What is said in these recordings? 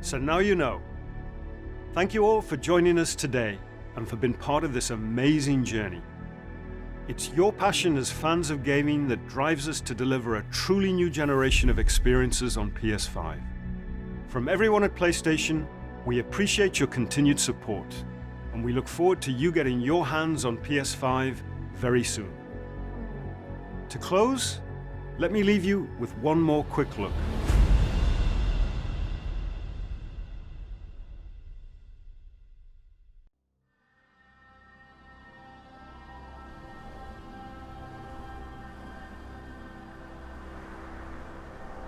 So now you know. Thank you all for joining us today and for being part of this amazing journey. It's your passion as fans of gaming that drives us to deliver a truly new generation of experiences on PS5. From everyone at PlayStation, we appreciate your continued support, and we look forward to you getting your hands on PS5 very soon. To close, let me leave you with one more quick look.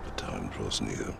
The time draws near.